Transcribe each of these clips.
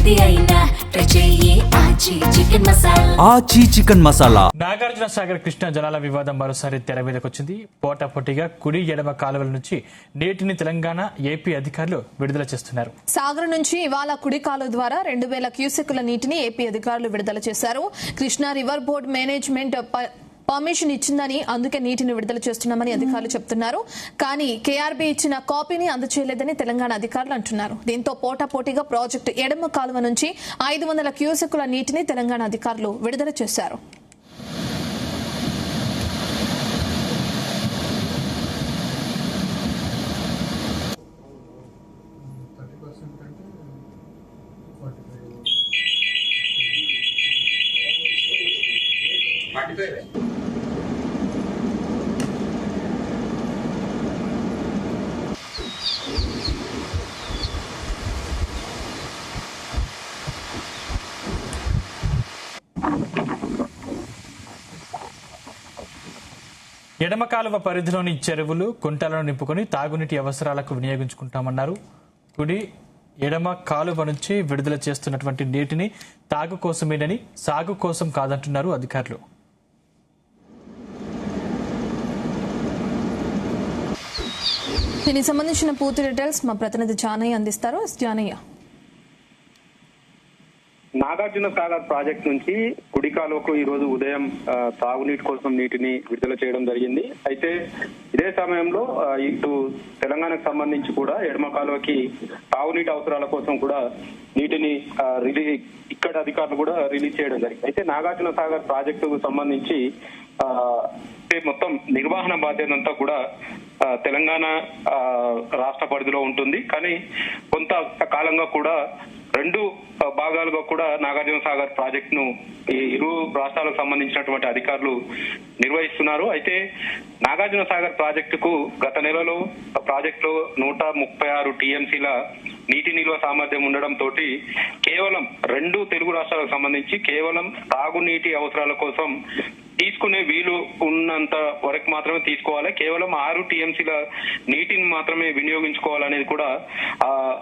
ఏది అయినా ట్రై చెయ్యి ఆచి చికెన్ మసాలా. ఆచి చికెన్ మసాలా. నాగార్జున సాగర్ కృష్ణా జలాల వివాదం మరోసారి తెర మీదకి వచ్చింది. పోటాపోటీగా కుడి ఎడమ కాలువల నుంచి నీటిని తెలంగాణ ఏపీ అధికారులు విడుదల చేస్తున్నారు. సాగర్ నుంచి ఇవాళ కుడి కాలువ ద్వారా 2000 క్యూసెక్కుల నీటిని ఏపీ అధికారులు విడుదల చేశారు. Krishna river board management permission ఇచ్చిందని అందుకే నీటిని విడుదల చేస్తున్నామని అధికారులు చెప్తున్నారు. కానీ కేఆర్బీ ఇచ్చిన కాపీని అందజేయలేదని తెలంగాణ అధికారులు అంటున్నారు. దీంతో పోటాపోటీగా ప్రాజెక్టు ఎడమ కాలువ నుంచి 500 క్యూసెక్కుల నీటిని తెలంగాణ అధికారులు విడుదల చేశారు. ఎడమ కాలువ పరిధిలోని చెరువులు కుంటలను నింపుకొని తాగునీటి అవసరాలకు వినియోగించుకుంటామన్నారు. కుడి ఎడమ కాలువ నుంచి విడుదల చేస్తున్నటువంటి నీటిని తాగు కోసమేనని సాగు కోసం కాదంటున్నారు అధికారులు. దీనికి సంబంధించిన పూర్తి డీటెయిల్స్ మా ప్రతినిధి జానయ్య అందిస్తారు. జానయ్య, నాగార్జున సాగర్ ప్రాజెక్ట్ నుంచి కుడి కాలువకు ఈ రోజు ఉదయం తాగునీటి కోసం నీటిని విడుదల చేయడం జరిగింది. అయితే ఇదే సమయంలో ఇటు తెలంగాణకు సంబంధించి కూడా ఎడమ కాలువకి తాగునీటి అవసరాల కోసం కూడా నీటిని ఇక్కడ అధికారులు కూడా రిలీజ్ చేయడం జరిగింది. అయితే నాగార్జున సాగర్ ప్రాజెక్టుకు సంబంధించి మొత్తం నిర్వహణ బాధ్యత అంతా కూడా తెలంగాణ రాష్ట్ర పరిధిలో ఉంటుంది. కానీ కొంత కాలంగా కూడా రెండు భాగాలుగా కూడా నాగార్జున సాగర్ ప్రాజెక్ట్ ను ఇరు రాష్ట్రాలకు సంబంధించినటువంటి అధికారులు నిర్వహిస్తున్నారు. అయితే నాగార్జున సాగర్ ప్రాజెక్టుకు గత నెలలో ప్రాజెక్టులో 136 టీఎంసీల నీటి నిల్వ సామర్థ్యం ఉండడంతో కేవలం రెండు తెలుగు రాష్ట్రాలకు సంబంధించి కేవలం తాగునీటి అవసరాల కోసం తీసుకునే వీలు ఉన్నంత వరకు మాత్రమే తీసుకోవాలి. కేవలం 6 టీఎంసీల నీటిని మాత్రమే వినియోగించుకోవాలనేది కూడా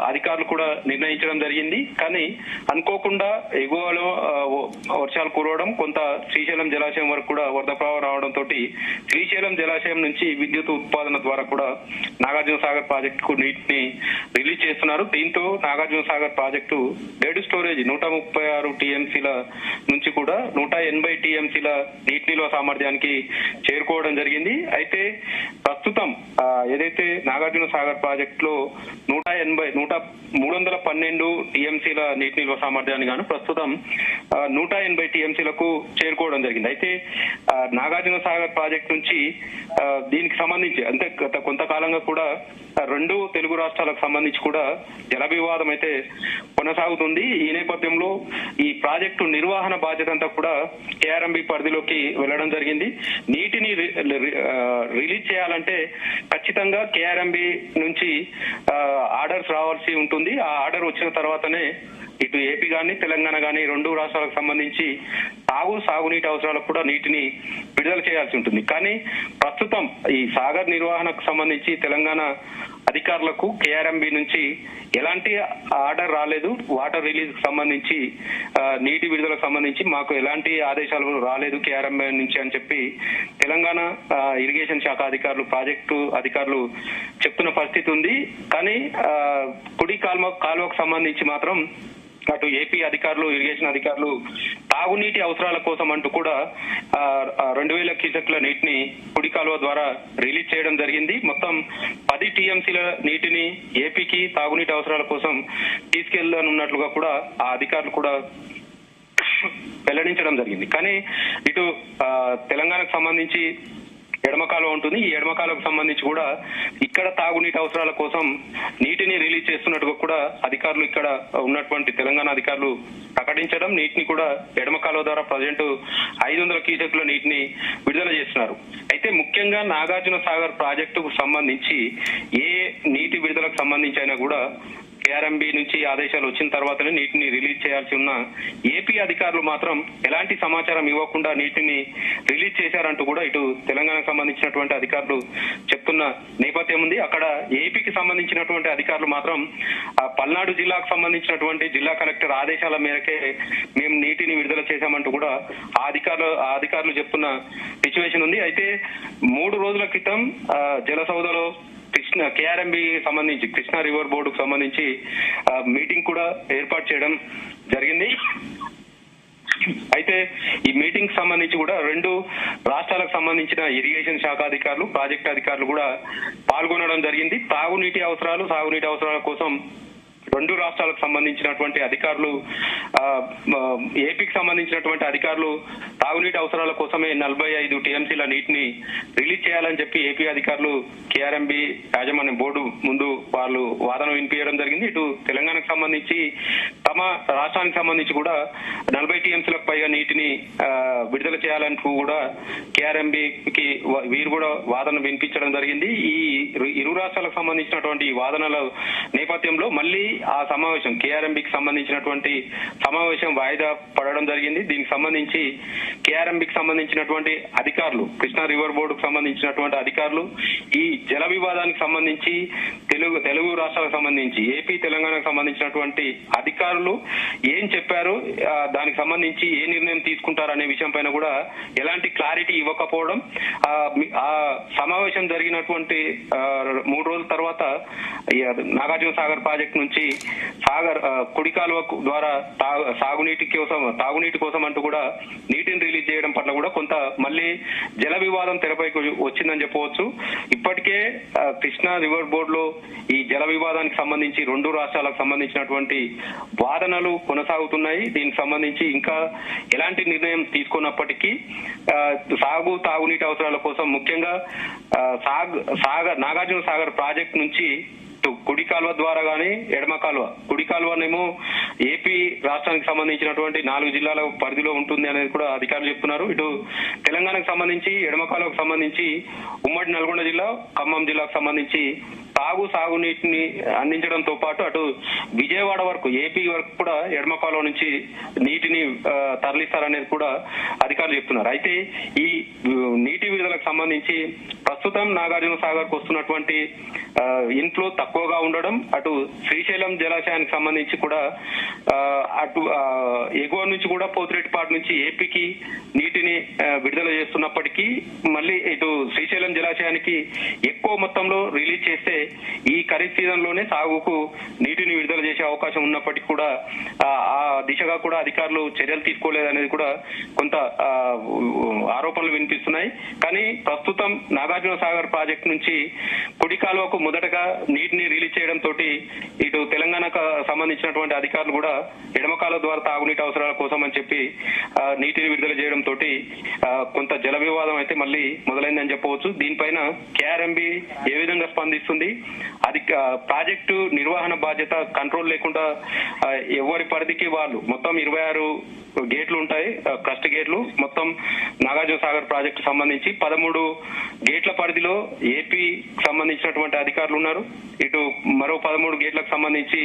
అధికారులు కూడా నిర్ణయించడం జరిగింది. కానీ అనుకోకుండా ఎగువలో వర్షాలు కురవడం, కొంత శ్రీశైలం జలాశయం వరకు కూడా వరద ప్రవాహం రావడంతో శ్రీశైలం జలాశయం నుంచి విద్యుత్ ఉత్పాదన ద్వారా కూడా నాగార్జున సాగర్ ప్రాజెక్టుకు నీటిని రిలీజ్ చేస్తున్నారు. దీంతో Nagarjuna Sagar project dead storage 136 టీఎంసీల నుంచి కూడా 180 టీఎంసీల నీటి నిల్వ సామర్థ్యానికి చేరుకోవడం జరిగింది. అయితే ప్రస్తుతం ఏదైతే నాగార్జున సాగర్ ప్రాజెక్ట్ లో 312 టీఎంసీల నీటి నిల్వ సామర్థ్యాన్ని గాను ప్రస్తుతం 180 టీఎంసీలకు చేరుకోవడం జరిగింది. అయితే నాగార్జున సాగర్ ప్రాజెక్ట్ నుంచి దీనికి సంబంధించి అంటే గత కొంతకాలంగా కూడా రెండు తెలుగు రాష్ట్రాలకు సంబంధించి కూడా జల వివాదం అయితే కొనసాగుతుంది. ఈ నేపథ్యంలో ఈ ప్రాజెక్టు నిర్వహణ బాధ్యత అంతా కూడా కేఆర్ఎంబి పరిధిలోకి వెళ్లడం జరిగింది. నీటిని రిలీజ్ చేయాలంటే ఖచ్చితంగా కేఆర్ఎంబి నుంచి ఆర్డర్స్ రావాల్సి ఉంటుంది. ఆ ఆర్డర్ వచ్చిన తర్వాతనే ఇటు ఏపీ గాని తెలంగాణ గాని రెండు రాష్ట్రాలకు సంబంధించి సాగునీటి అవసరాలకు కూడా నీటిని విడుదల చేయాల్సి ఉంటుంది. కానీ ప్రస్తుతం ఈ సాగర్ నిర్వహణకు సంబంధించి తెలంగాణ అధికారులకు కేఆర్ఎంబి నుంచి ఎలాంటి ఆర్డర్ రాలేదు. వాటర్ రిలీజ్ కు సంబంధించి నీటి విడుదలకు సంబంధించి మాకు ఎలాంటి ఆదేశాలు రాలేదు కేఆర్ఎంబి నుంచి అని చెప్పి తెలంగాణ ఇరిగేషన్ శాఖ అధికారులు ప్రాజెక్టు అధికారులు చెప్తున్న పరిస్థితి ఉంది. కానీ కుడి కాలువకు సంబంధించి మాత్రం అటు ఏపీ అధికారులు ఇరిగేషన్ అధికారులు తాగునీటి అవసరాల కోసం అంటూ కూడా 2000 క్యూసెక్ల నీటిని కుడి కాలువ ద్వారా రిలీజ్ చేయడం జరిగింది. మొత్తం 10 టీఎంసీల నీటిని ఏపీకి తాగునీటి అవసరాల కోసం తీసుకెళ్లనున్నట్లుగా కూడా ఆ అధికారులు కూడా వెల్లడించడం జరిగింది. కానీ ఇటు తెలంగాణకు సంబంధించి ఎడమ కాలువ ఉంటుంది. ఈ ఎడమ కాలువకు సంబంధించి కూడా ఇక్కడ తాగునీటి అవసరాల కోసం నీటిని రిలీజ్ చేస్తున్నట్టుగా కూడా అధికారులు ఇక్కడ ఉన్నటువంటి తెలంగాణ అధికారులు ప్రకటించడం, నీటిని కూడా ఎడమ కాలువ ద్వారా ప్రజెంట్ 500 క్యూసెక్ల నీటిని విడుదల చేస్తున్నారు. అయితే ముఖ్యంగా నాగార్జున సాగర్ ప్రాజెక్టుకు సంబంధించి ఏ నీటి విడుదలకు సంబంధించి అయినా కూడా కేఆర్ఎంబి నుంచి ఆదేశాలు వచ్చిన తర్వాతనే నీటిని రిలీజ్ చేయాల్సి ఉన్న ఏపీ అధికారులు మాత్రం ఎలాంటి సమాచారం ఇవ్వకుండా నీటిని రిలీజ్ చేశారంటూ కూడా ఇటు తెలంగాణకు సంబంధించినటువంటి అధికారులు చెప్తున్న నేపథ్యం ఉంది. అక్కడ ఏపీకి సంబంధించినటువంటి అధికారులు మాత్రం పల్నాడు జిల్లాకు సంబంధించినటువంటి జిల్లా కలెక్టర్ ఆదేశాల మేరకే మేము నీటిని విడుదల చేశామంటూ కూడా ఆ అధికారులు చెప్తున్న సిచ్యువేషన్ ఉంది. అయితే 3 రోజుల క్రితం జలసౌధలో కేఆర్ఎంబి సంబంధించి కృష్ణా రివర్ బోర్డుకు సంబంధించి మీటింగ్ కూడా ఏర్పాటు చేయడం జరిగింది. అయితే ఈ మీటింగ్ సంబంధించి కూడా 2 రాష్ట్రాలకు సంబంధించిన ఇరిగేషన్ శాఖ అధికారులు, ప్రాజెక్టు అధికారులు కూడా పాల్గొనడం జరిగింది. తాగునీటి అవసరాలు, సాగునీటి అవసరాల కోసం 2 రాష్ట్రాలకు సంబంధించినటువంటి అధికారులు, ఏపీకి సంబంధించినటువంటి అధికారులు తాగునీటి అవసరాల కోసమే 45 టీఎంసీల నీటిని రిలీజ్ చేయాలని చెప్పి ఏపీ అధికారులు కేఆర్ఎంబి యాజమాన్య బోర్డు ముందు వాళ్ళు వాదన వినిపించడం జరిగింది. ఇటు తెలంగాణకు సంబంధించి తమ రాష్ట్రానికి సంబంధించి కూడా 40 టీఎంసీలకు పైగా నీటిని విడుదల చేయాలంటూ కూడా కేఆర్ఎంబికి వీరు కూడా వాదన వినిపించడం జరిగింది. ఈ 2 రాష్ట్రాలకు సంబంధించినటువంటి వాదనల నేపథ్యంలో మళ్ళీ ఆ సమావేశం కేఆర్ఎంబికి సంబంధించినటువంటి సమావేశం వాయిదా పడడం జరిగింది. దీనికి సంబంధించి కేఆర్ఎంబికి సంబంధించినటువంటి అధికారులు, కృష్ణా రివర్ బోర్డుకు సంబంధించినటువంటి అధికారులు ఈ జల వివాదానికి సంబంధించి తెలుగు రాష్ట్రాలకు సంబంధించి ఏపీ తెలంగాణకు సంబంధించినటువంటి అధికారులు ఏం చెప్పారు, దానికి సంబంధించి ఏ నిర్ణయం తీసుకుంటారనే విషయం పైన కూడా ఎలాంటి క్లారిటీ ఇవ్వకపోవడం, ఆ సమావేశం జరిగినటువంటి 3 రోజుల తర్వాత నాగార్జున సాగర్ ప్రాజెక్టు నుంచి కుడి కాలువ ద్వారా తాగునీటి కోసం అంటూ కూడా నీటిని రిలీజ్ చేయడం పట్ల కూడా కొంత మళ్ళీ జల వివాదం తెరపైకి వచ్చిందని చెప్పవచ్చు. ఇప్పటికే కృష్ణా రివర్ బోర్డులో ఈ జల వివాదానికి సంబంధించి 2 రాష్ట్రాలకు సంబంధించినటువంటి వాదనలు కొనసాగుతున్నాయి. దీనికి సంబంధించి ఇంకా ఎలాంటి నిర్ణయం తీసుకున్నప్పటికీ తాగునీటి అవసరాల కోసం ముఖ్యంగా నాగార్జున సాగర్ ప్రాజెక్ట్ నుంచి కుడి కాలువ ద్వారా గానీ ఎడమ కాలువ, కుడి కాలువనేమో ఏపీ రాష్ట్రానికి సంబంధించినటువంటి 4 జిల్లాల పరిధిలో ఉంటుంది అనేది కూడా అధికారులు చెప్తున్నారు. ఇటు తెలంగాణకు సంబంధించి ఎడమ కాలువకు సంబంధించి ఉమ్మడి నల్గొండ జిల్లా, ఖమ్మం జిల్లాకు సంబంధించి సాగునీటిని అందించడంతో పాటు అటు విజయవాడ వరకు, ఏపీ వరకు కూడా ఎడమ కాలువ నుంచి నీటిని తరలిస్తారనేది కూడా అధికారులు చెప్తున్నారు. అయితే ఈ నీటి విడుదలకు సంబంధించి ప్రస్తుతం నాగార్జున సాగర్ కు వస్తున్నటువంటి ఇన్ఫ్లో తక్కువగా ఉండడం, అటు శ్రీశైలం జలాశయానికి సంబంధించి కూడా అటు ఎగువ నుంచి కూడా పోతిరెడ్డిపాడు నుంచి ఏపీకి నీటిని విడుదల చేస్తున్నప్పటికీ మళ్ళీ ఇటు శ్రీశైలం జలాశయానికి ఎక్కువ మొత్తంలో రిలీజ్ చేస్తే ఈ ఖరీఫ్ సీజన్ లోనే సాగుకు నీటిని విడుదల చేసే అవకాశం ఉన్నప్పటికీ కూడా ఆ దిశగా కూడా అధికారులు చర్యలు తీసుకోలేదనేది కూడా కొంత ఆరోపణలు వినిపిస్తున్నాయి. కానీ ప్రస్తుతం నాగార్జున సాగర్ ప్రాజెక్టు నుంచి కుడి కాలువకు మొదటగా నీటిని రిలీజ్ చేయడంతో ఇటు తెలంగాణకు సంబంధించినటువంటి అధికారులు కూడా ఎడమ కాలువ ద్వారా తాగునీటి అవసరాల కోసం అని చెప్పి నీటిని విడుదల చేయడంతో కొంత జల వివాదం అయితే మళ్ళీ మొదలైందని చెప్పవచ్చు. దీనిపైన కేఆర్ఎంబి ఏ విధంగా స్పందిస్తుంది, అది ప్రాజెక్టు నిర్వహణ బాధ్యత కంట్రోల్ లేకుండా ఎవరి పరిధికి వాళ్ళు మొత్తం 26 గేట్లు ఉంటాయి, క్రస్ట్ గేట్లు. మొత్తం నాగార్జున సాగర్ ప్రాజెక్టు సంబంధించి 13 గేట్ల పరిధిలో ఏపీ సంబంధించినటువంటి అధికారులు ఉన్నారు. ఇటు మరో 13 గేట్లకు సంబంధించి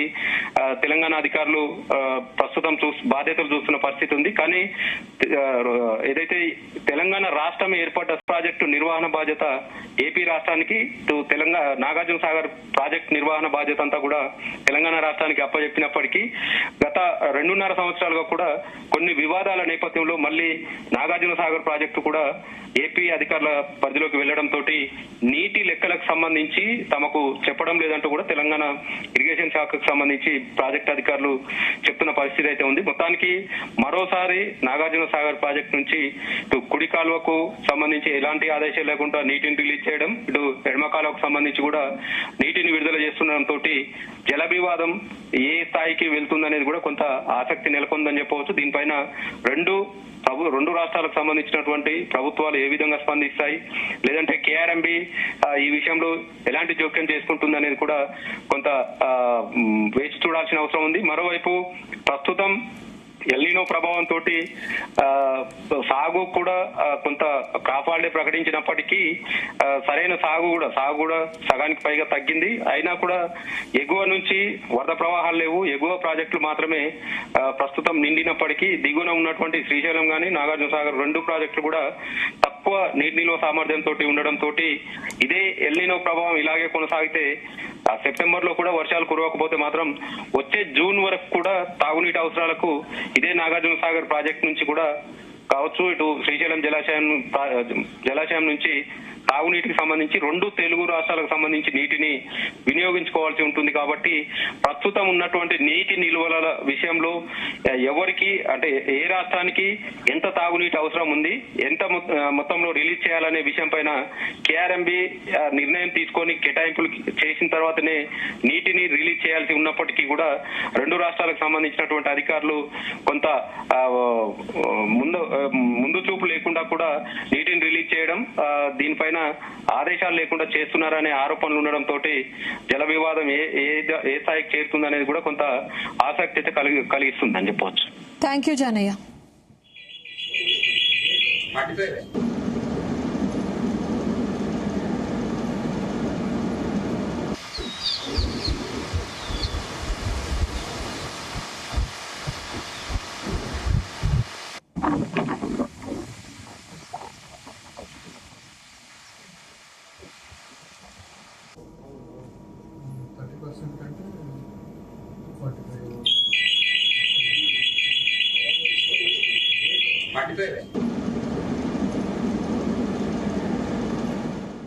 తెలంగాణ అధికారులు ప్రస్తుతం బాధ్యతలు చూస్తున్న పరిస్థితి ఉంది. కానీ ఏదైతే తెలంగాణ రాష్ట్రం ఏర్పడ్డ ప్రాజెక్టు నిర్వహణ బాధ్యత ఏపీ రాష్ట్రానికి, తెలంగాణ నాగార్జున సాగర్ ప్రాజెక్టు నిర్వహణ బాధ్యత అంతా కూడా తెలంగాణ రాష్ట్రానికి అప్పచెప్పినప్పటికీ గత 2.5 సంవత్సరాలుగా కూడా కొన్ని వివాదాల నేపథ్యంలో మళ్ళీ నాగార్జున సాగర్ ప్రాజెక్టు కూడా ఏపీ అధికారుల పరిధిలోకి వెళ్లడంతో నీటి లెక్కలకు సంబంధించి తమకు చెప్పడం లేదంటూ కూడా తెలంగాణ ఇరిగేషన్ శాఖకు సంబంధించి ప్రాజెక్టు అధికారులు చెప్తున్న పరిస్థితి అయితే ఉంది. మొత్తానికి మరోసారి నాగార్జున సాగర్ ప్రాజెక్టు నుంచి ఇటు కుడి కాలువకు సంబంధించి ఎలాంటి ఆదేశాలు లేకుండా నీటిని రిలీజ్ చేయడం, ఇటు ఎడమ కాలువకు సంబంధించి కూడా నీటిని విడుదల చేస్తుండటంతో జల వివాదం ఏ స్థాయికి వెళ్తుందనేది కూడా కొంత ఆసక్తి నెలకొందని చెప్పవచ్చు. దీనిపైన రెండు రాష్ట్రాలకు సంబంధించినటువంటి ప్రభుత్వాలు ఏ విధంగా స్పందిస్తాయి, లేదంటే కేఆర్ఎంబి ఈ విషయంలో ఎలాంటి జోక్యం చేసుకుంటుంది అనేది కూడా కొంత వేచి చూడాల్సిన అవసరం ఉంది. మరోవైపు ప్రస్తుతం ఎల్నినో ప్రభావంతో సాగు కూడా కొంత క్రాప్ హాలిడే ప్రకటించినప్పటికీ సరైన సాగు కూడా సగానికి పైగా తగ్గింది. అయినా కూడా ఎగువ నుంచి వరద ప్రవాహాలు లేవు, ఎగువ ప్రాజెక్టులు మాత్రమే ప్రస్తుతం నిండినప్పటికీ దిగువన ఉన్నటువంటి శ్రీశైలం గాని నాగార్జున సాగర్ 2 ప్రాజెక్టులు కూడా తక్కువ నీటి నిల్వ సామర్థ్యంతో ఉండడంతో ఇదే ఎల్నినో ప్రభావం ఇలాగే కొనసాగితే సెప్టెంబర్ లో కూడా వర్షాలు కురవకపోతే మాత్రం వచ్చే జూన్ వరకు కూడా తాగునీటి అవసరాలకు ఇదే నాగార్జున సాగర్ ప్రాజెక్ట్ నుంచి కూడా కావచ్చు, ఇటు శ్రీశైలం జలాశయం నుంచి తాగునీటికి సంబంధించి 2 తెలుగు రాష్ట్రాలకు సంబంధించి నీటిని వినియోగించుకోవాల్సి ఉంటుంది. కాబట్టి ప్రస్తుతం ఉన్నటువంటి నీటి నిల్వల విషయంలో ఎవరికి అంటే ఏ రాష్ట్రానికి ఎంత తాగునీటి అవసరం ఉంది, ఎంత మొత్తంలో రిలీజ్ చేయాలనే విషయం పైన కేఆర్ఎంబి నిర్ణయం తీసుకొని కేటాయింపులు చేసిన తర్వాతనే నీటిని రిలీజ్ చేయాల్సి ఉన్నప్పటికీ కూడా 2 రాష్ట్రాలకు సంబంధించినటువంటి అధికారులు కొంత ముందు చూపు లేకుండా కూడా నీటిని రిలీజ్ చేయడం, దీనిపైన ఆదేశాలు లేకుండా చేస్తున్నారనే ఆరోపణలు ఉండడంతో జల వివాదం ఏ స్థాయికి చేరుతుందనేది కూడా కొంత ఆసక్తి కలిగిస్తుందని చెప్పవచ్చు. Thank you Janayya. అంటే 45